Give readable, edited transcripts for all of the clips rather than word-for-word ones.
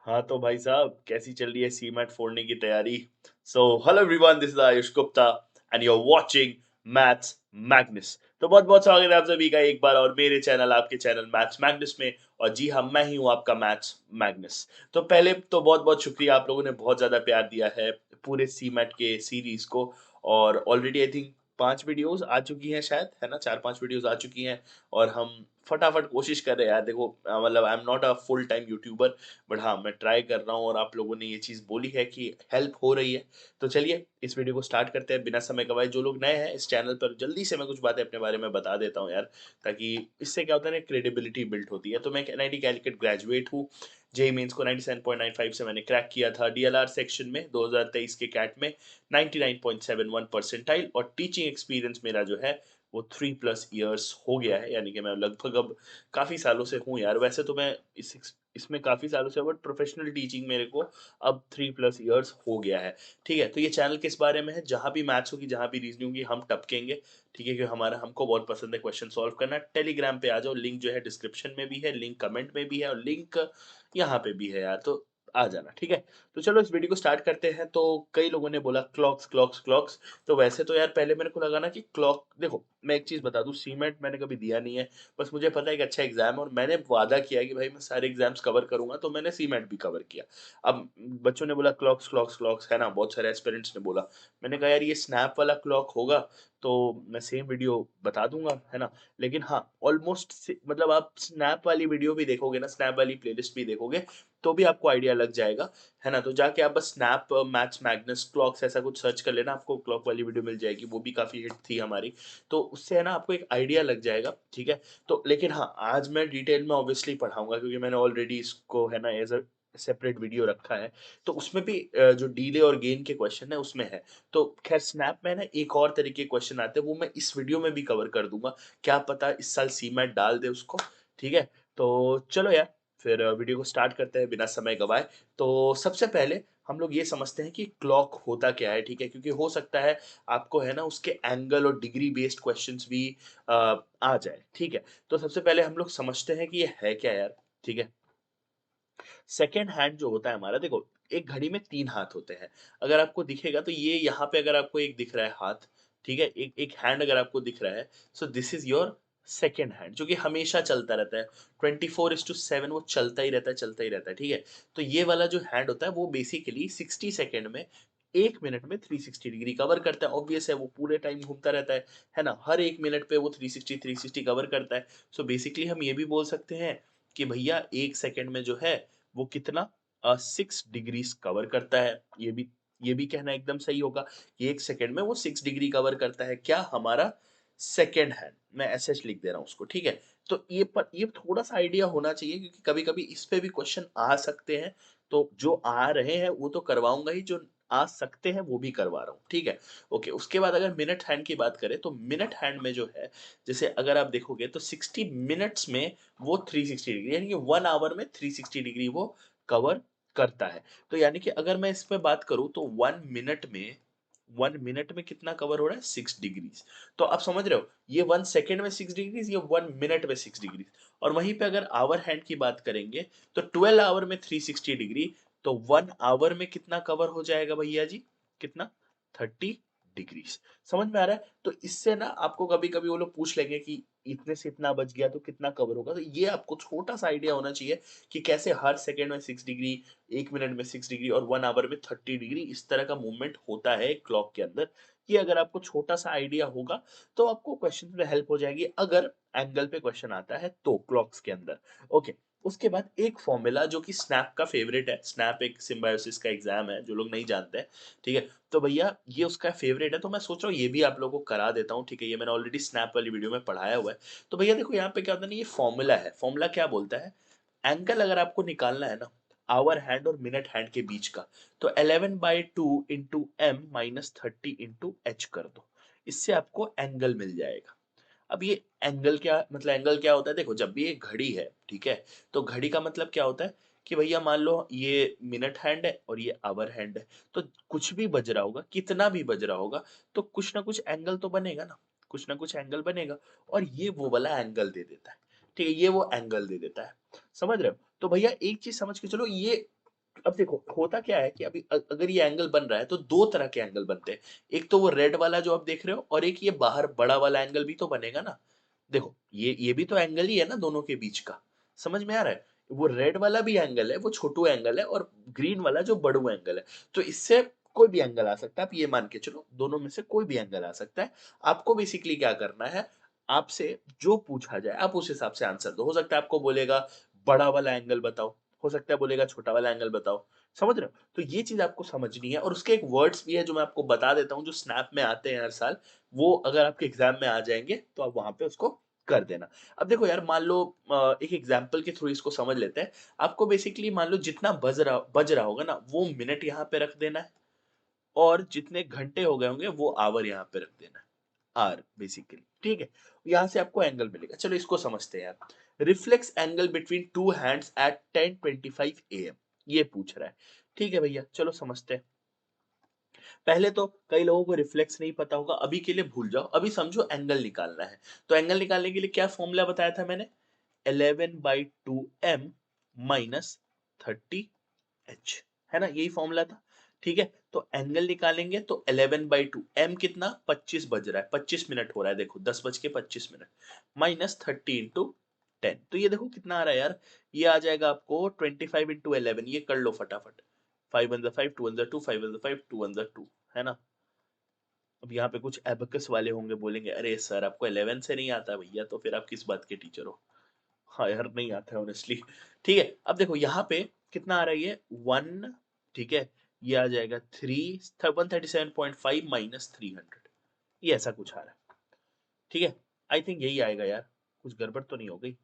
हाँ तो भाई साहब कैसी चल रही है सीमैट फोड़ने की तैयारी। So hello everyone, this is Ayush Gupta and you are watching Maths Magnus. तो बहुत बहुत स्वागत है आप सभी का एक बार और मेरे चैनल, आपके चैनल मैथ्स मैग्नस में। और जी हाँ, मैं ही हूँ आपका मैथ्स मैग्नस। तो पहले तो बहुत बहुत शुक्रिया, आप लोगों ने बहुत ज़्यादा प्यार दिया है पूरे सीमैट के सीरीज को। और ऑलरेडी आई थिंक 5 वीडियोस आ चुकी हैं शायद, है ना, 4-5 वीडियोस आ चुकी हैं। और हम फटाफट कोशिश कर रहे हैं यार। देखो मतलब I am not a full time YouTuber, but हाँ मैं ट्राई कर रहा हूँ और आप लोगों ने ये चीज़ बोली है कि हेल्प हो रही है। तो चलिए इस वीडियो को स्टार्ट करते हैं बिना समय गवाए। जो लोग नए हैं इस चैनल पर, जल्दी से मैं कुछ बातें अपने बारे में बता देता हूँ यार, ताकि इससे क्या होता है ना, क्रेडिबिलिटी बिल्ड होती है। तो मैं एक एनआईटी कैलिकट ग्रेजुएट हूँ। जेई मेंस को 97.95 से मैंने क्रैक किया था। डीएलआर सेक्शन में 2023 के कैट में 99.71 परसेंटाइल। और टीचिंग एक्सपीरियंस मेरा जो है वो 3+ ईयर्स हो गया है, यानी कि मैं लगभग अब काफ़ी सालों से हूँ यार। वैसे तो मैं इसमें काफ़ी सालों से, बट प्रोफेशनल टीचिंग मेरे को अब 3+ ईयर्स हो गया है। ठीक है, तो ये चैनल किस बारे में है? जहाँ भी मैथ्स होगी, जहाँ भी रीजनिंग होगी, हम टपकेंगे। ठीक है, क्योंकि हमको बहुत पसंद है क्वेश्चन सॉल्व करना। टेलीग्राम पे आ जाओ, लिंक जो है डिस्क्रिप्शन में भी है, लिंक कमेंट में भी है, और लिंक यहाँ पे भी है यार, तो आ जाना। ठीक है, तो चलो इस वीडियो को स्टार्ट करते हैं। तो कई लोगों ने बोला क्लॉक्स क्लॉक्स क्लॉक्स। तो वैसे तो यार पहले मेरे को लगा ना कि क्लॉक, देखो मैं एक चीज़ बता दूं, सीमेंट मैंने कभी दिया नहीं है। बस मुझे पता है कि अच्छा एग्जाम है, और मैंने वादा किया कि भाई मैं सारे एग्जाम्स कवर करूंगा, तो मैंने सीमेंट भी कवर किया। अब बच्चों ने बोला क्लॉक्स क्लॉक्स क्लॉक्स, है ना, बहुत सारे एस्पिरेंट्स ने बोला। मैंने कहा यार ये स्नैप वाला क्लॉक होगा तो मैं सेम वीडियो बता दूंगा, है ना। लेकिन हाँ ऑलमोस्ट, मतलब आप स्नैप वाली वीडियो भी देखोगे ना, स्नैप वाली प्लेलिस्ट भी देखोगे, तो भी आपको आइडिया लग जाएगा, है ना। तो जाके आप बस स्नैप मैथ्स मैग्नस क्लॉक्स ऐसा कुछ सर्च कर लेना, आपको क्लॉक वाली वीडियो मिल जाएगी। वो भी काफ़ी हिट थी हमारी, तो उससे है ना आपको एक आइडिया लग जाएगा। ठीक है, तो लेकिन हाँ आज मैं डिटेल में ऑब्वियसली पढ़ाऊंगा, क्योंकि मैंने ऑलरेडी इसको है ना एज अ सेपरेट वीडियो रखा है। तो उसमें भी जो डीले और गेन के क्वेश्चन है उसमें है। तो खैर स्नैप में ना एक और तरीके के क्वेश्चन आते हैं, वो मैं इस वीडियो में भी कवर कर दूंगा। क्या पता इस साल सीमेंट डाल दे उसको। ठीक है, तो चलो यार फिर वीडियो को स्टार्ट करते हैं बिना समय गवाए। तो सबसे पहले हम लोग ये समझते हैं कि क्लॉक होता क्या है। ठीक है, क्योंकि हो सकता है आपको है ना उसके एंगल और डिग्री बेस्ड क्वेश्चंस भी आ जाए। ठीक है, तो सबसे पहले हम लोग समझते हैं कि ये है क्या यार। ठीक है, सेकेंड हैंड जो होता है हमारा, देखो एक घड़ी में 3 हाथ होते हैं। अगर आपको दिखेगा तो ये यहाँ पे अगर आपको एक दिख रहा है हाथ, ठीक है, एक एक हैंड अगर आपको दिख रहा है, so this is your second hand, जो कि हमेशा चलता रहता है। 24:7 वो चलता ही रहता है, चलता ही रहता है। ठीक है, तो ये वाला जो हैंड होता है वो बेसिकली 60 सेकेंड में, 1 मिनट में 360 डिग्री कवर करता है। ऑब्वियस है, वो पूरे टाइम घूमता रहता है ना, हर 1 मिनट पे वो 360 कवर करता है। सो बेसिकली हम ये भी बोल सकते हैं कि भैया 1 सेकेंड में जो है वो कितना 6 डिग्रीज कवर करता है। ये भी कहना एकदम सही होगा कि 1 सेकेंड में वो 6 डिग्री कवर करता है। क्या? हमारा सेकेंड हैंड। मैं ऐसे लिख दे रहा हूँ उसको। ठीक है, तो ये थोड़ा सा आइडिया होना चाहिए, क्योंकि कभी कभी इस पे भी क्वेश्चन आ सकते हैं। तो जो आ रहे हैं वो तो करवाऊंगा ही, जो आ सकते हैं वो भी करवा रहा हूँ। ठीक है, ओके। उसके बाद अगर मिनट हैंड की बात करें, तो मिनट हैंड में जो है, जैसे अगर आप देखोगे तो 60 मिनट्स में वो 360 डिग्री, यानी कि 1 आवर में 360 डिग्री वो कवर करता है। तो यानी कि अगर मैं इसमें बात करूं तो 1 मिनट में कितना कवर हो रहा है? 6 डिग्रीज। तो आप समझ रहे हो, ये 1 सेकेंड में 6 डिग्रीज, ये 1 मिनट में 6 डिग्रीज। और वहीं पे अगर आवर हैंड की बात करेंगे तो 12 आवर में 360 डिग्री। तो 1 आवर में कितना कवर हो जाएगा भैया जी? कितना? 30 डिग्रीज। समझ में आ रहा है? तो इससे ना आपको कभी कभी वो लोग पूछ लेंगे कि इतने से इतना बच गया तो कितना कवर होगा। तो ये आपको छोटा सा आइडिया होना चाहिए कि कैसे हर सेकेंड में 6 डिग्री, 1 मिनट में 6 डिग्री, और 1 आवर में 30 डिग्री इस तरह का मूवमेंट होता है क्लॉक के अंदर। ये अगर आपको छोटा सा आइडिया होगा तो आपको क्वेश्चन में हेल्प हो जाएगी, अगर एंगल पे क्वेश्चन आता है तो क्लॉक्स के अंदर। ओके, उसके बाद एक फॉर्मूला जो कि स्नैप का फेवरेट है। स्नैप एक सिम्बायोसिस का एग्जाम है, जो लोग नहीं जानते हैं। ठीक है, तो भैया ये उसका फेवरेट है, तो मैं सोच रहा हूँ ये भी आप लोगों को करा देता हूँ। ठीक है, ये मैंने ऑलरेडी स्नैप वाली वीडियो में पढ़ाया हुआ है। तो भैया देखो यहाँ पे क्या होता है ना, ये फॉर्मूला है। फॉर्मूला क्या बोलता है? एंगल अगर आपको निकालना है ना आवर हैंड और मिनट हैंड के बीच का, तो 11/2 into M minus 30 into H कर दो। इससे आपको एंगल मिल जाएगा। अब ये एंगल क्या मतलब, एंगल क्या होता है? देखो जब भी एक घड़ी है, ठीक है, तो घड़ी का मतलब क्या होता है कि भैया मान लो ये मिनट हैंड है और ये आवर हैंड है, तो कुछ भी बज रहा होगा, कितना भी बज रहा होगा, तो कुछ ना कुछ एंगल तो बनेगा ना, कुछ ना कुछ एंगल बनेगा। और ये वो वाला एंगल दे देता है। ठीक है, ये वो एंगल दे देता है। समझ रहे हो? तो भैया एक चीज समझ के चलो, ये अब देखो होता क्या है कि अभी अगर ये एंगल बन रहा है तो दो तरह के एंगल बनते हैं। एक तो वो रेड वाला जो आप देख रहे हो, और एक ये बाहर बड़ा वाला एंगल भी तो बनेगा ना। देखो ये भी तो एंगल ही है ना दोनों के बीच का। समझ में आ रहा है? वो रेड वाला भी एंगल है, वो छोटू एंगल है, और ग्रीन वाला जो बड़ू एंगल है। तो इससे कोई भी एंगल आ सकता है, आप ये मान के चलो दोनों में से कोई भी एंगल आ सकता है। आपको बेसिकली क्या करना है, आपसे जो पूछा जाए आप उस हिसाब से आंसर दो। हो सकता है आपको बोलेगा बड़ा वाला एंगल बताओ, हो सकता है बोलेगा छोटा वाला एंगल बताओ। समझ रहे हो? तो ये चीज आपको समझनी है, और उसके एक वर्ड्स भी है जो मैं आपको बता देता हूँ, जो स्नैप में आते हैं हर साल। वो अगर आपके एग्जाम में आ जाएंगे तो आप वहां पे उसको कर देना। अब देखो यार, मान लो एक एग्जांपल के थ्रू इसको समझ लेते हैं। आपको बेसिकली मान लो जितना बज रहा होगा ना, वो मिनट यहाँ पे रख देना है, और जितने घंटे हो गए होंगे वो आवर यहाँ पे रख देना है। आर बेसिकली, ठीक है। यहां से आपको एंगल मिलेगा। चलो इसको समझते हैं यार। Reflex angle between two hands eight 10:25 AM, ये पूछ रहा है। ठीक है भैया, चलो समझते हैं। पहले तो कई लोगों को रिफ्लेक्स नहीं पता होगा, अभी के लिए भूल जाओ, अभी समझो एंगल निकालना है। तो एंगल निकालने के लिए क्या फॉर्मूला बताया था मैंने? 11/2m माइनस 30h, है ना, यही फॉर्मूला था। ठीक है, तो एंगल निकालेंगे तो 11/2, m कितना 25 बज रहा है, 25 मिनट हो रहा है, देखो 10:25 माइनस 30 × 10। तो ये देखो कितना आ रहा है यार, ये आ जाएगा आपको 25 × 11। ये कर लो फटाफट। 5 × 5 2 × 2 5 × 5 2 × 2, है ना। अब यहाँ पे कुछ एबकस वाले होंगे, बोलेंगे अरे सर आपको 11 से नहीं आता भैया, तो फिर आप किस बात के टीचर हो? हाँ यार, नहीं आता है ऑनेस्टली। ठीक है, अब देखो यहाँ पे कितना आ रहा है ये 1, ठीक है। ये आ जाएगा 137.5 माइनस 300, ये ऐसा कुछ आ रहा है। ठीक है, आई थिंक यही आएगा यार, कुछ गड़बड़ तो नहीं हो गई।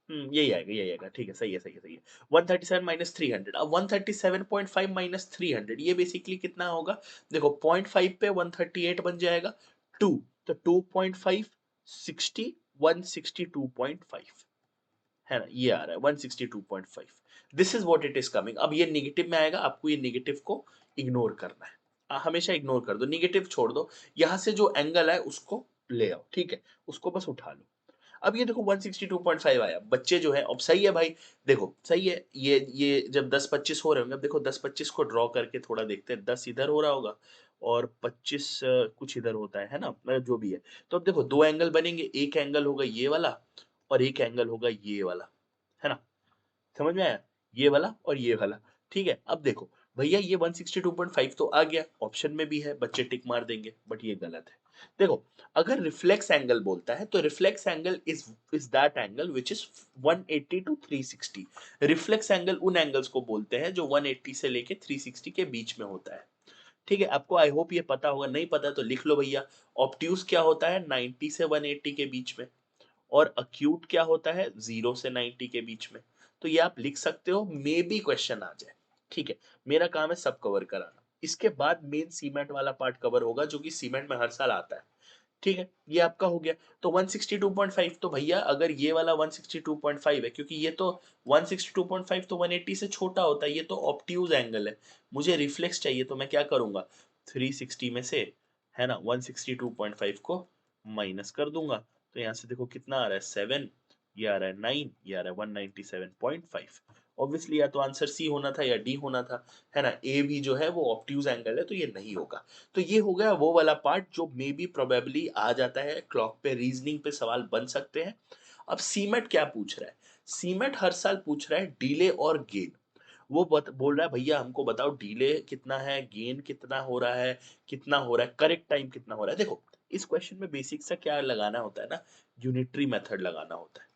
यही आएगा, यही आएगा। ठीक है, सही है, सही है, सही है। 137 माइनस 300, अब 137.5 माइनस 300, ये बेसिकली कितना होगा? देखो 0.5 पे 138 बन जाएगा। 2, तो 2.5 60 162.5, है ना, ये आ रहा है 162.5। This is what it is coming. अब ये निगेटिव में आएगा, आपको ये निगेटिव को इग्नोर करना है। हमेशा इग्नोर कर दो, निगेटिव छोड़ दो। यहां से जो एंगल है उसको ले आओ, ठीक है, उसको बस उठा लो। अब ये देखो 162.5 आया, बच्चे जो है, अब सही है भाई। देखो सही है, ये जब 10-25 हो रहे होंगे, अब देखो 10-25 को ड्रॉ करके थोड़ा देखते हैं। 10 इधर हो रहा होगा, और 25 कुछ इधर होता है ना, मतलब जो भी है। तो अब देखो दो एंगल बनेंगे, एक एंगल होगा ये वाला, और एक एंगल होगा ये वाला, है ना। समझ में आया? ये वाला और ये वाला। ठीक है, अब देखो भैया, ये 162.5 तो आ गया, ऑप्शन में भी है, बच्चे टिक मार देंगे, बट ये गलत है। देखो, अगर रिफ्लेक्स एंगल बोलता है तो reflex angle is that angle which is 180 to 360। Reflex angle उन एंगल्स को बोलते हैं जो 180 से लेके 360 के बीच में होता है। ठीक है, आपको आई होप ये पता होगा, नहीं पता तो लिख लो भैया। ऑब्ट्यूज क्या होता है? 90 से 180 के बीच में। और अक्यूट क्या होता है? 0 से 90 के बीच में। तो ये आप लिख सकते हो, मे बी क्वेश्चन आ जाए। ठीक है, मेरा काम है सब कवर कराना। इसके बाद मेन सीमेंट वाला पार्ट कवर होगा, जो कि सीमेंट में हर साल आता है। ठीक है, ये आपका हो गया। तो 162.5, तो भैया अगर ये वाला 162.5 है, क्योंकि ये तो 162.5 तो 180 से छोटा होता है, ये तो ऑब्ट्यूज एंगल है। मुझे रिफ्लेक्स चाहिए, तो मैं क्या करूंगा? 360 में से, है ना, 162.5 को माइनस कर दूंगा। तो यहाँ से देखो कितना आ रहा है 7, ये आ रहा है 9, ये आ रहा है 197.5। ऑब्वियसली या तो आंसर सी होना था या डी होना था, है ना। ए भी जो है वो ऑब्ट्यूज एंगल है, तो ये नहीं होगा। तो ये हो गया वो वाला पार्ट जो मे बी प्रोबेबली आ जाता है क्लॉक पे, रीजनिंग पे सवाल बन सकते हैं। अब सीमेट क्या पूछ रहा है? सीमेट हर साल पूछ रहा है डीले और गेन। वो बोल रहा है भैया हमको बताओ डीले कितना है, गेन कितना हो रहा है, कितना हो रहा है, करेक्ट टाइम कितना हो रहा है। देखो इस क्वेश्चन में बेसिक सा क्या लगाना होता है ना, यूनिटरी मेथड लगाना होता है।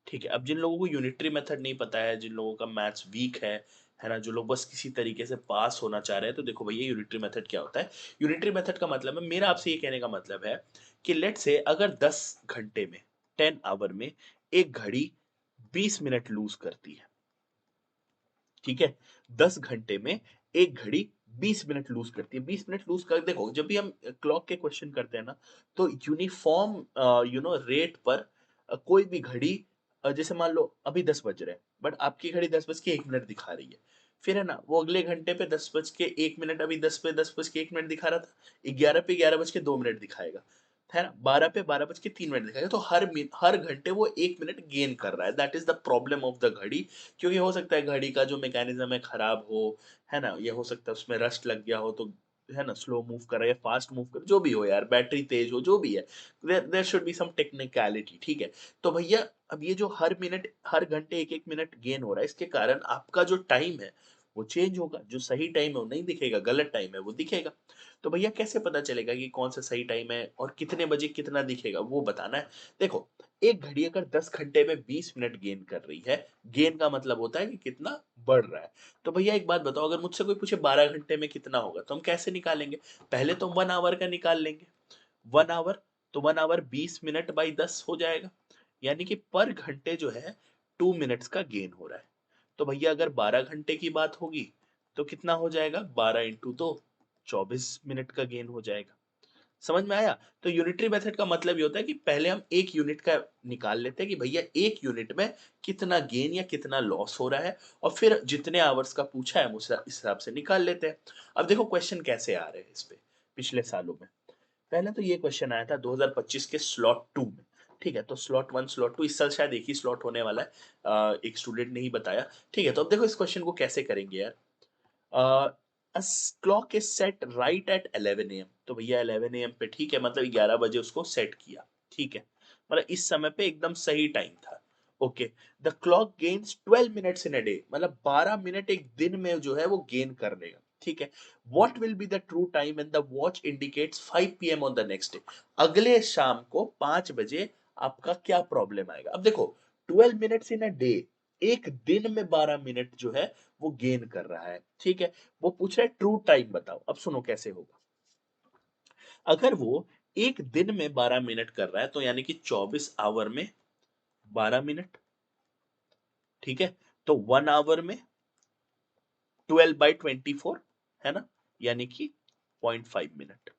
ठीक है, अब जिन लोगों को यूनिटरी मेथड नहीं पता है, जिन लोगों का मैथ्स वीक है ना, जो लोग बस किसी तरीके से पास होना चाह रहे हैं, तो देखो भैया यूनिटरी मेथड क्या होता है। यूनिटरी मेथड का मतलब है, मेरा आपसे ये कहने का मतलब है कि लेट से अगर 10 घंटे में, 10 आवर में एक घड़ी 20 मिनट लूज करती है। ठीक है, 10 घंटे में एक घड़ी 20 मिनट लूज करती है। 20 मिनट लूज कर, देखो जब भी हम क्लॉक के क्वेश्चन करते हैं ना, तो यूनिफॉर्म रेट पर कोई भी घड़ी, जैसे मान लो अभी 10 बज रहे हैं, बट आपकी घड़ी 10 बज के 1 मिनट दिखा रही है, फिर है ना वो अगले घंटे पे 10 बज के 1 मिनट, अभी 10 पे 10 बज के 1 मिनट दिखा रहा था, 11 पे 11 बज के 2 मिनट दिखाएगा, है ना, 12 पे 12 बज के 3 मिनट दिखाएगा, तो हर घंटे वो 1 मिनट गेन कर रहा है। That is the problem of the घड़ी। क्योंकि हो सकता है घड़ी का जो मैकेनिज्म है खराब हो, है ना, ये हो सकता है उसमें रस्ट लग गया हो, तो है ना स्लो मूव कर रहा है या फास्ट मूव कर, जो भी हो यार, बैटरी तेज हो, जो भी है, there should be some technicality, ठीक है। तो भैया अब ये जो हर घंटे 1 1 मिनट गेन हो रहा है, इसके कारण आपका जो टाइम है वो चेंज होगा। जो सही टाइम है वो नहीं दिखेगा, गलत टाइम है वो दिखेगा। तो भैया कैसे पता चलेगा कि कौन सा सही टाइम है और कितने बजे कितना दिखेगा, वो बताना है। देखो, एक घड़ी अगर 10 घंटे में 20 मिनट गेन कर रही है, गेन का मतलब होता है कि कितना बढ़ रहा है। तो भैया एक बात बताओ, अगर मुझसे कोई पूछे 12 घंटे में कितना होगा, तो हम कैसे निकालेंगे? पहले तो 1 आवर का निकाल लेंगे। 1 आवर, तो 1 आवर 20 मिनट बाई 10 हो जाएगा, यानी कि पर घंटे जो है 2 मिनट्स का गेन हो रहा है। तो भैया अगर 12 घंटे की बात होगी, तो कितना हो जाएगा? 12 × 2, 24 मिनट का गेन हो जाएगा। समझ में आया? तो यूनिटरी मेथड का मतलब ये होता है कि पहले हम एक यूनिट का निकाल लेते हैं कि भैया एक यूनिट में कितना गेन या कितना लॉस हो रहा है, और फिर जितने आवर्स का पूछा है हम उस हिसाब से निकाल लेते हैं। अब देखो क्वेश्चन कैसे आ रहे हैं इस पे पिछले सालों में। पहले तो ये क्वेश्चन आया था 2025 के स्लॉट 2 में, ठीक है। तो स्लॉट 1 स्लॉट 2 इस साल शायद एक ही स्लॉट होने वाला है, एक स्टूडेंट ने ही बताया, ठीक है। तो अब देखो इस क्वेश्चन को कैसे करेंगे यार। Clock is set right at 11 AM, तो भैया 11 AM पे, ठीक है, मतलब 11 बजे उसको सेट किया, ठीक है, मतलब इस समय पे एकदम सही टाइम था। Okay, the clock gains 12 minutes in a day, मतलब 12 मिनट एक दिन में जो है वो गेन कर लेगा, ठीक है। What will be the true time and the watch indicates 5 PM on the next day, अगले शाम को 5 बजे आपका क्या प्रॉब्लम आएगा? अब देखो, 12 मिनट्स इन अ डे, एक दिन में 12 मिनट जो है वो गेन कर रहा है, ठीक है। वो पूछ रहा है ट्रू टाइम बताओ। अब सुनो कैसे होगा। अगर वो एक दिन में 12 मिनट कर रहा है, तो यानी कि 24 आवर में 12 मिनट, ठीक है। तो 1 आवर में 12/24, है ना, यानी कि 0.5 मिनट।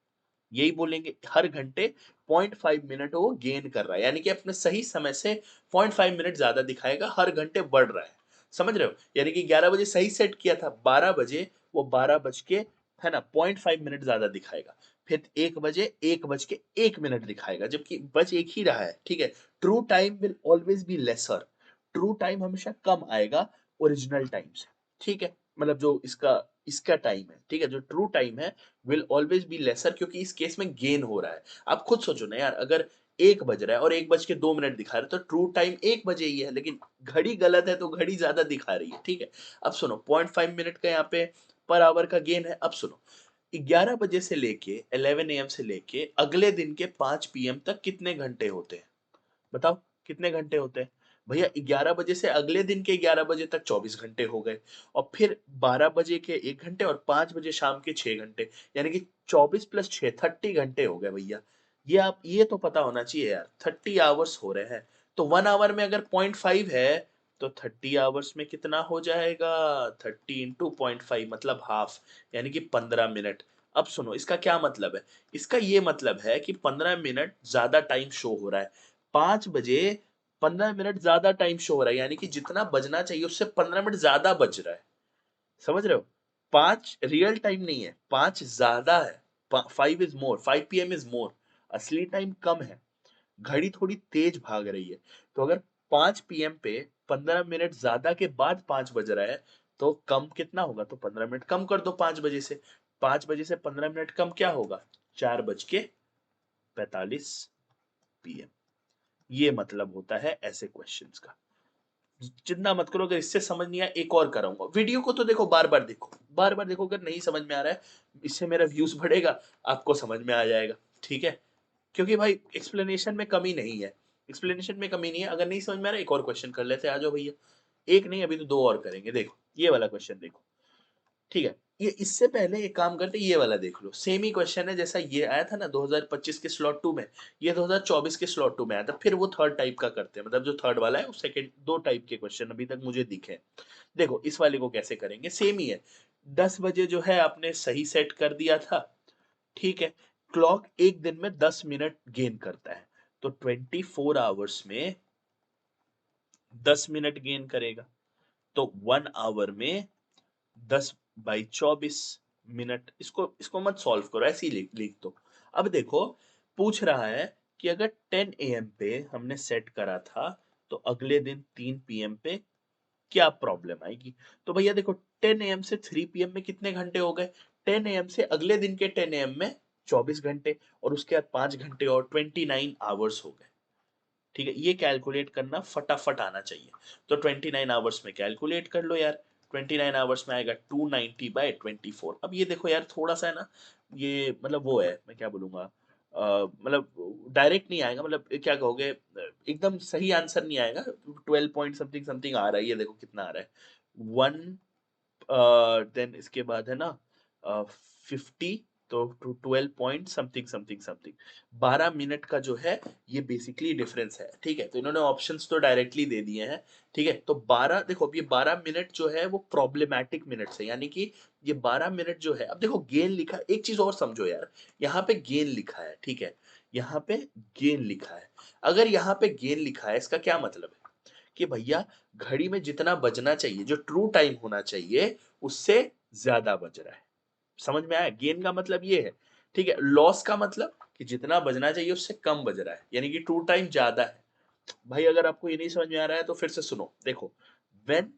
यही बोलेंगे, हर घंटे 0.5 मिनट वो गेन कर रहा है, यानी कि अपने सही समय से 0.5 मिनट ज्यादा दिखाएगा, हर घंटे बढ़ रहा है। समझ रहे हो? यानी कि 11 बजे सही सेट किया था, 12 बजे वो 12 बज के, है ना, 0.5 मिनट ज्यादा दिखाएगा। फिर 1 बजे 1 बज के 1 मिनट दिखाएगा, जबकि बज एक ही रहा है, ठीक है। True time will always be lesser, true time हमेशा कम आएगा ओरिजिनल टाइम से, ठीक है। मतलब जो इसका इसका टाइम है, ठीक है, जो ट्रू टाइम है विल ऑलवेज बी लेसर, क्योंकि इस केस में गेन हो रहा है। आप खुद सोचो ना यार, अगर 1 बज रहा है और 1 बज के 2 मिनट दिखा रहा है, तो ट्रू टाइम 1 बजे ही है, लेकिन घड़ी गलत है तो घड़ी ज्यादा दिखा रही है, ठीक है। अब सुनो, 0.5 मिनट का यहाँ पे पर आवर का गेन है। अब सुनो, 11 बजे से लेके 11 AM से लेके अगले दिन के 5 PM तक कितने घंटे होते हैं? बताओ कितने घंटे होते हैं? भैया 11 बजे से अगले दिन के 11 बजे तक 24 घंटे हो गए, और फिर 12 बजे के 1 घंटे और 5 बजे शाम के 6 घंटे, यानी कि 24 + 6 30 घंटे हो गए भैया। ये आप ये तो पता होना चाहिए यार, 30 आवर्स हो रहे हैं। तो 1 आवर में अगर 0.5 है, तो 30 आवर्स में कितना हो जाएगा? 30 × 0.5 मतलब हाफ, यानी कि 15 मिनट। अब सुनो इसका क्या मतलब है। इसका ये मतलब है कि 15 मिनट ज्यादा टाइम शो हो रहा है। 5 बजे 15 मिनट ज्यादा टाइम शो हो रहा है, यानी कि जितना बजना चाहिए उससे 15 मिनट ज्यादा बज रहा है। समझ रहे हो? 5 रियल टाइम नहीं है, 5 ज्यादा है। 5 is more, 5 PM is more, असली टाइम कम है। घड़ी थोड़ी तेज भाग रही है। तो अगर 5 PM पे 15 मिनट ज्यादा के बाद 5 बज रहा है, तो कम कितना होगा? तो 15 मिनट कम कर दो 5 बजे से। 5 बजे से 15 मिनट कम क्या होगा? 4:45 PM। ये मतलब होता है ऐसे क्वेश्चंस का। चिंता मत करो, अगर इससे समझ नहीं आया एक और कराऊंगा। वीडियो को तो देखो, बार बार देखो, बार बार देखो। अगर नहीं समझ में आ रहा है, इससे मेरा व्यूज बढ़ेगा, आपको समझ में आ जाएगा, ठीक है। क्योंकि भाई एक्सप्लेनेशन में कमी नहीं है, एक्सप्लेनेशन में कमी नहीं है। अगर नहीं समझ में आ रहा है, एक और क्वेश्चन कर लेते हैं, आ जाओ भैया। एक नहीं, अभी तो दो और करेंगे। देखो ये वाला क्वेश्चन देखो, ठीक है। ये इससे पहले एक काम करते, ये वाला देख लो, सेम ही क्वेश्चन है जैसा ये आया था ना 2025 के स्लॉट 2 में, ये 2024 के स्लॉट 2 में आया था। फिर वो थर्ड टाइप का करते हैं, मतलब जो थर्ड वाला है, वो सेकंड, दो टाइप के क्वेश्चन अभी तक मुझे दिखे। देखो इस वाले को कैसे करेंगे, सेम ही है। 10 बजे जो है आपने सही सेट कर दिया था, ठीक है। क्लॉक एक दिन में 10 मिनट गेन करता है, तो 24 आवर्स में 10 मिनट गेन करेगा। तो 1 आवर में 10/24 मिनट। इसको इसको मत सॉल्व करो, ऐसे ही लिख लिख दो। अब देखो, पूछ रहा है कि अगर 10 AM पे हमने सेट करा था तो अगले दिन 3 PM पे क्या प्रॉब्लम आएगी। तो भैया देखो 10 AM से 3 PM में कितने घंटे हो गए, 10 AM से अगले दिन के 10 AM में 24 घंटे और उसके बाद 5 घंटे और 29 आवर्स हो गए। ठीक है, ये कैलकुलेट करना फटाफट आना चाहिए। तो 29 आवर्स में कैलकुलेट कर लो यार। 29 आवर्स में आएगा 290/24। अब ये देखो यार थोड़ा सा है ना, ये मतलब वो है, मैं क्या बोलूंगा, मतलब डायरेक्ट नहीं आएगा, मतलब क्या कहोगे, एकदम सही आंसर नहीं आएगा। 12 पॉइंट समथिंग समथिंग आ रहा है, ये देखो कितना आ रहा है, 1, देन इसके बाद है ना 50, तो 12 point something something something 12 minute का जो है ये बेसिकली डिफरेंस है। ठीक है, तो इन्होंने ऑप्शंस तो डायरेक्टली दे दिए हैं। ठीक है, तो 12 देखो, अब ये 12 मिनट जो है वो प्रॉब्लमैटिक मिनट्स है, यानी कि ये 12 मिनट जो है, अब देखो गेन लिखा है, एक चीज और समझो यार, यहाँ पे गेन लिखा है, ठीक है, यहाँ पे गेन लिखा है। अगर यहाँ पे गेन लिखा है, इसका क्या मतलब है कि भैया घड़ी में जितना बजना चाहिए, जो ट्रू टाइम होना चाहिए, उससे ज्यादा बज रहा है। समझ में आया, गेन का मतलब ये है। ठीक है, लॉस का मतलब कि जितना बजना चाहिए उससे कम बज रहा है, यानी कि ट्रू टाइम ज्यादा है। भाई अगर आपको ये नहीं समझ में आ रहा है तो फिर से सुनो, देखो, व्हेन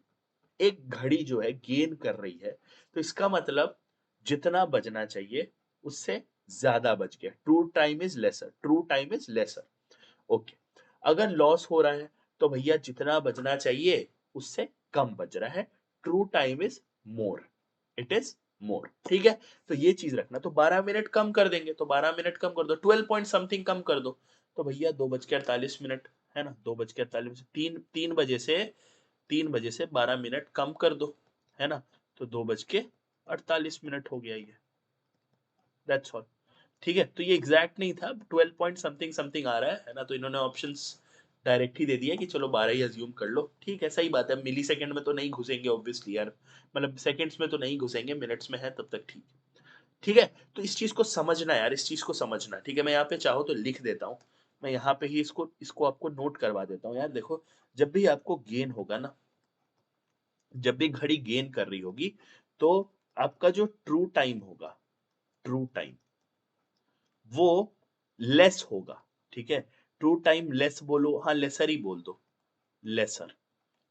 एक घड़ी जो है गेन कर रही है, तो इसका मतलब जितना बजना चाहिए उससे ज्यादा बच गया, true time is lesser, true time is lesser. Okay, अगर लॉस हो रहा है तो भैया जितना बचना चाहिए उससे कम बच रहा है, true time is more, it is more. ठीक है, तो ये चीज रखना। तो 12 मिनट कम कर देंगे, तो 12 मिनट कम कर दो, 12 पॉइंट समथिंग कम कर दो, तो भैया 2:48 है ना, 2:48, 3 बजे से 12 मिनट कम कर दो, है ना, तो 2:48 हो गया ये, दैट्स ऑल। ठीक है, तो ये एग्जैक्ट नहीं था, 12 पॉइंट समथिंग समथिंग आ रहा है ना, तो इन्होंने ऑप्शंस डायरेक्ट ही दे दिया कि चलो 12 ही अज्यूम कर लो। ठीक है, सही बात है, मिली सेकंड में तो नहीं घुसेंगे ऑब्वियसली यार, मतलब सेकंड्स में तो नहीं घुसेंगे, मिनट्स में है तब तक ठीक है। ठीक है, तो इस चीज को समझना यार, इस चीज को समझना। ठीक है, मैं यहाँ पे चाहो तो लिख देता हूँ, मैं यहाँ पे ही इसको इसको आपको नोट करवा देता हूँ यार। देखो, जब भी आपको गेन होगा ना, जब भी घड़ी गेन कर रही होगी, तो आपका जो ट्रू टाइम होगा, ट्रू टाइम वो लेस होगा। ठीक है, ट्रू टाइम लेस बोलो, हाँ लेसर ही बोल दो, लेसर।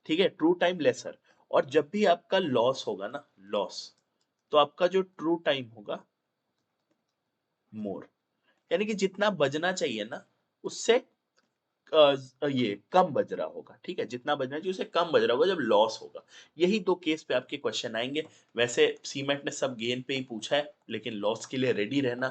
ठीक है, ट्रू टाइम लेसर। और जब भी आपका लॉस होगा ना, लॉस, तो आपका जो ट्रू टाइम होगा मोर, यानी कि जितना बजना चाहिए ना उससे ये कम बज रहा होगा। ठीक है, जितना बजना चाहिए उससे कम बज रहा होगा जब लॉस होगा। यही दो केस पे आपके क्वेश्चन आएंगे। वैसे सीमेंट ने सब गेन पे ही पूछा है, लेकिन लॉस के लिए रेडी रहना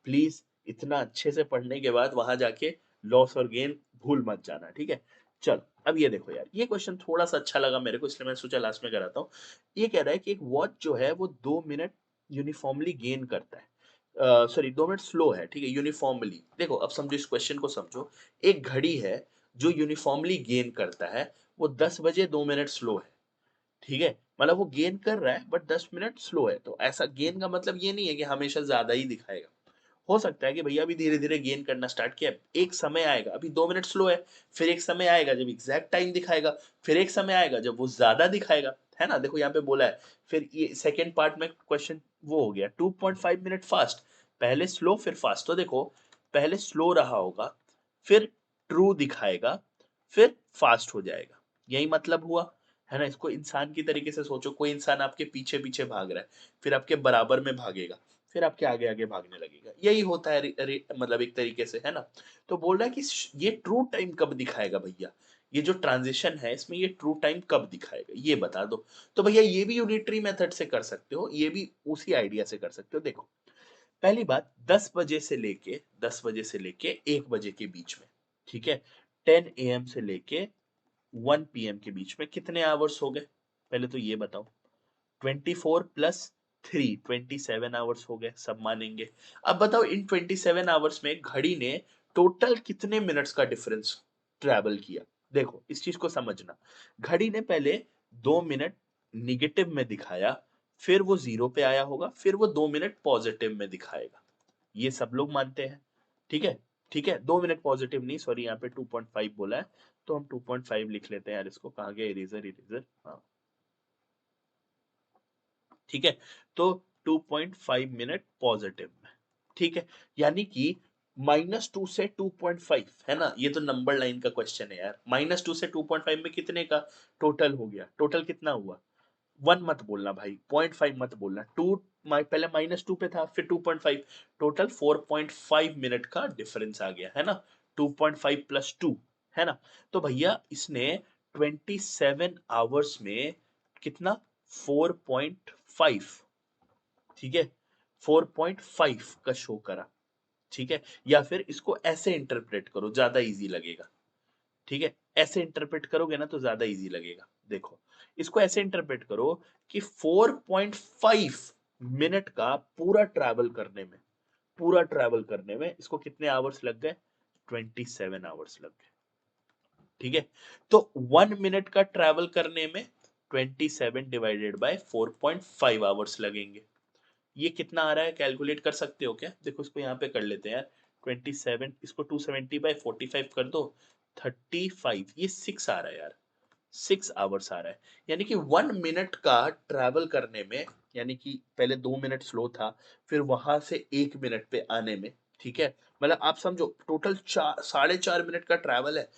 प्लीज। इतना अच्छे से पढ़ने के बाद वहां जाके लॉस और गेन भूल मत जाना। ठीक है, चलो अब ये देखो यार, ये क्वेश्चन थोड़ा सा अच्छा लगा मेरे को, इसलिए मैंने सोचा लास्ट में कराता हूँ। ये कह रहा है कि एक वॉच जो है वो 2 मिनट यूनिफॉर्मली गेन करता है, सॉरी 2 मिनट स्लो है। ठीक है, यूनिफॉर्मली, देखो अब समझो, इस क्वेश्चन को समझो। एक घड़ी है जो यूनिफॉर्मली गेन करता है, वो 10 बजे 2 मिनट स्लो है। ठीक है, मतलब वो गेन कर रहा है बट 10 मिनट स्लो है, तो ऐसा गेन का मतलब ये नहीं है कि हमेशा ज्यादा ही दिखाएगा। हो सकता है कि भैया अभी धीरे धीरे गेन करना स्टार्ट किया, एक समय आएगा, अभी 2 मिनट स्लो है, फिर एक समय आएगा जब एग्जैक्ट टाइम दिखाएगा, फिर एक समय आएगा जब वो ज्यादा दिखाएगा, है ना। देखो यहाँ पे बोला है, फिर ये सेकेंड पार्ट में क्वेश्चन वो हो गया 2.5 मिनट फास्ट, पहले स्लो फिर फास्ट। तो देखो, पहले स्लो रहा होगा, फिर ट्रू दिखाएगा, फिर फास्ट हो जाएगा, यही मतलब हुआ, है ना। इसको इंसान की तरीके से सोचो, कोई इंसान आपके पीछे पीछे भाग रहा है, फिर आपके बराबर में भागेगा, फिर आपके आगे आगे भागने लगेगा, यही होता है मतलब एक तरीके से, है ना। तो बोल रहा है कि ये ट्रू टाइम कब दिखाएगा भैया, ये जो ट्रांजिशन है इसमें ये ट्रू टाइम कब दिखाएगा ये बता दो। तो भैया ये भी यूनिटरी मेथड से कर सकते हो, ये भी उसी आइडिया से कर सकते हो। देखो, पहली बात, 10 बजे से लेके 1 बजे के बीच में, ठीक है, 10 AM से लेके 1 PM के बीच में कितने आवर्स हो गए, पहले तो ये बताओ। 24 + 3 27 आवर्स हो गए, सब मानेंगे। अब बताओ इन 27 आवर्स में घड़ी ने टोटल कितने मिनट्स का डिफरेंस ट्रेवल किया। देखो इस चीज को समझना, घड़ी ने पहले 2 मिनट निगेटिव में दिखाया, फिर वो जीरो पे आया होगा, फिर वो 2 मिनट पॉजिटिव में दिखाएगा, ये सब लोग मानते हैं। ठीक है, ठीक है, 2 मिनट पॉजिटिव नहीं, सॉरी यहाँ पे 2.5 बोला है, तो हम 2.5 लिख लेते हैं यार, इसको कहाँ गया इरेजर, इरेजर, हाँ। ठीक है, तो 2.5 मिनट पॉजिटिव में, ठीक है, यानी कि -2 से 2.5 है ना, ये तो नंबर लाइन का क्वेश्चन है यार। -2 से 2.5 में कितने का टोटल हो गया, टोटल कितना हुआ? 1 मत बोलना भाई, 0.5 मत बोलना, 2 पहले -2 पे था फिर 2.5, टोटल 4.5 मिनट का डिफरेंस आ गया है ना, 2.5 प्लस 2 है ना। तो भैया इसने 27 आवर्स में कितना, 4.5, ठीक है, 4.5 का शो करा, ठीक है। या फिर इसको ऐसे इंटरप्रेट करो, ज्यादा इजी लगेगा, ठीक है। ऐसे इंटरप्रेट करोगे ना तो ज्यादा इजी लगेगा। देखो, इसको ऐसे इंटरप्रेट करो कि 4.5 मिनट का पूरा ट्रैवल करने में इसको कितने आवर्स लग गए, 27 आवर्स लग गए, ठीक है। तो 1 मिनट का ट्रैवल करने में 27 डिवाइडेड बाय 4.5 आवर्स लगेंगे। ये कितना आ रहा है, कैलकुलेट कर सकते हो क्या? देखो इसको यहाँ पे कर लेते हैं यार, 27, इसको 270 बाय 45 कर दो, 35, ये 6 आ रहा है यार, 6 आवर्स आ रहा है। यानी कि 1 मिनट का ट्रैवल करने में, यानी कि पहले 2 मिनट स्लो था, फिर वहां से 1 मिनट पे आने में, ठीक है। मतलब आप समझो टोटल 4.5 मिनट का ट्रैवल है।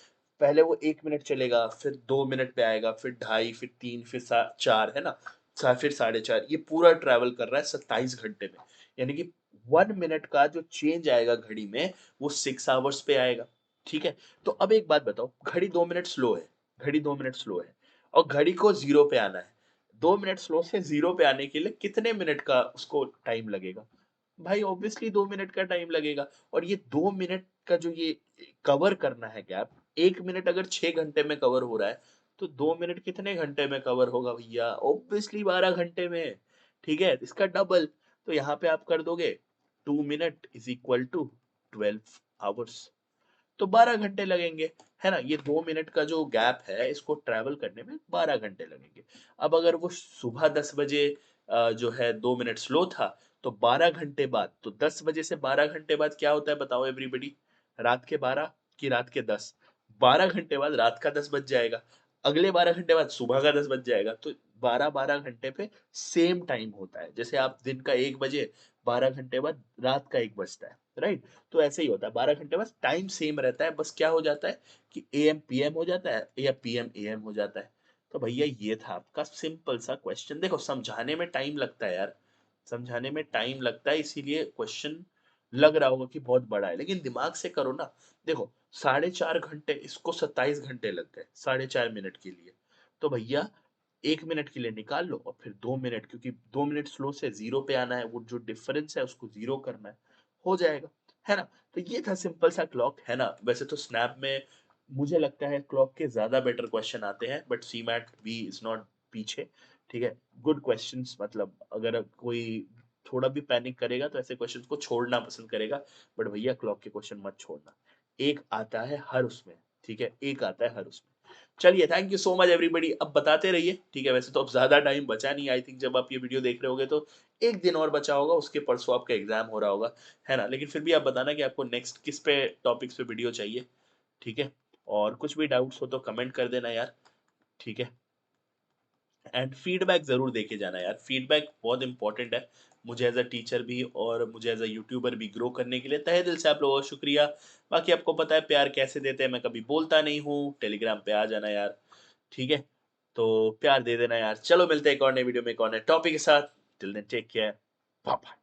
पहले वो 1 मिनट चलेगा, फिर 2 मिनट पे आएगा, फिर ढाई, फिर 3, फिर 4 है ना, फिर 4.5, ये पूरा ट्रैवल कर रहा है 27 घंटे में। यानी कि 1 मिनट का जो चेंज आएगा घड़ी में, वो 6 आवर्स पे आएगा, ठीक है। तो अब एक बात बताओ, घड़ी 2 मिनट स्लो है और घड़ी को जीरो पे आना है। 2 मिनट स्लो से जीरो पे आने के लिए कितने मिनट का उसको टाइम लगेगा? भाई ऑब्वियसली 2 मिनट का टाइम लगेगा। और ये 2 मिनट का जो ये कवर करना है गैप, 1 मिनट अगर 6 घंटे में कवर हो रहा है, तो 2 मिनट कितने घंटे में कवर होगा भैया? ऑब्वियसली 12 घंटे में, ठीक है, इसका डबल। तो यहाँ पे आप कर दोगे 2 minute is equal to 12 hours, तो 12 घंटे लगेंगे, है ना। ये 2 मिनट का जो गैप है, इसको ट्रैवल करने में 12 घंटे लगेंगे। अब अगर वो सुबह 10 बजे जो है 2 मिनट स्लो था, तो 12 घंटे बाद, तो 10 बजे से 12 घंटे बाद क्या होता है बताओ एवरीबडी? रात के 12 कि रात के 10? 12 घंटे बाद रात का 10 बज जाएगा, अगले 12 घंटे बाद सुबह का 10 बज जाएगा। तो 12 12 घंटे पे सेम टाइम होता है, जैसे आप दिन का 1 बजे, 12 घंटे बाद रात का 1 बजता है, राइट। तो ऐसे ही होता है, 12 घंटे बस टाइम सेम रहता है, बस क्या हो जाता है कि एएम पीएम हो जाता है या पीएम एएम हो जाता है। तो भैया ये था आपका सिंपल सा क्वेश्चन। देखो समझाने में टाइम लगता है यार, समझाने में टाइम लगता है, इसीलिए क्वेश्चन लग रहा होगा कि बहुत बड़ा है, लेकिन दिमाग से करो ना। देखो 4.5 घंटे, इसको 27 घंटे लग गए 4.5 मिनट के लिए। तो भैया 1 मिनट के लिए निकाल लो, और फिर 2 मिनट, क्योंकि 2 मिनट स्लो से जीरो पे आना है, वो जो डिफरेंस है उसको जीरो करना हो जाएगा, है ना। तो ये था सिंपल सा क्लॉक, है ना। वैसे तो स्नैप में मुझे लगता है क्लॉक के ज्यादा बेटर क्वेश्चन आते हैं, बट सी मैट भी इज नॉट पीछे, ठीक है। गुड क्वेश्चंस, मतलब अगर कोई थोड़ा भी पैनिक करेगा तो ऐसे क्वेश्चंस को छोड़ना पसंद करेगा, बट भैया क्लॉक के क्वेश्चन मत छोड़ना, एक आता है हर उसमें, ठीक है, एक आता है हर उसमें। चलिए, thank you so much everybody, अब बताते रहिए, ठीक है। वैसे तो अब ज्यादा टाइम बचा नहीं, आई थिंक जब आप ये वीडियो देख रहे होगे तो एक दिन और बचा होगा, उसके परसों आपका एग्जाम हो रहा होगा, है ना। लेकिन फिर भी आप बताना कि आपको नेक्स्ट किस पे टॉपिक्स पे वीडियो चाहिए, ठीक है। और कुछ भी डाउट्स हो तो कमेंट कर देना यार, ठीक है। एंड फीडबैक जरूर देके जाना यार, फीडबैक बहुत इंपॉर्टेंट है मुझे एज अ टीचर भी, और मुझे एज अ यूट्यूबर भी ग्रो करने के लिए। तहे दिल से आप लोगों का शुक्रिया। बाकी आपको पता है प्यार कैसे देते हैं, मैं कभी बोलता नहीं हूँ, टेलीग्राम पे आ जाना यार, ठीक है। तो प्यार दे देना यार। चलो मिलते हैं एक और नए वीडियो में एक और नए टॉपिक के साथ। Till then take care, bye bye.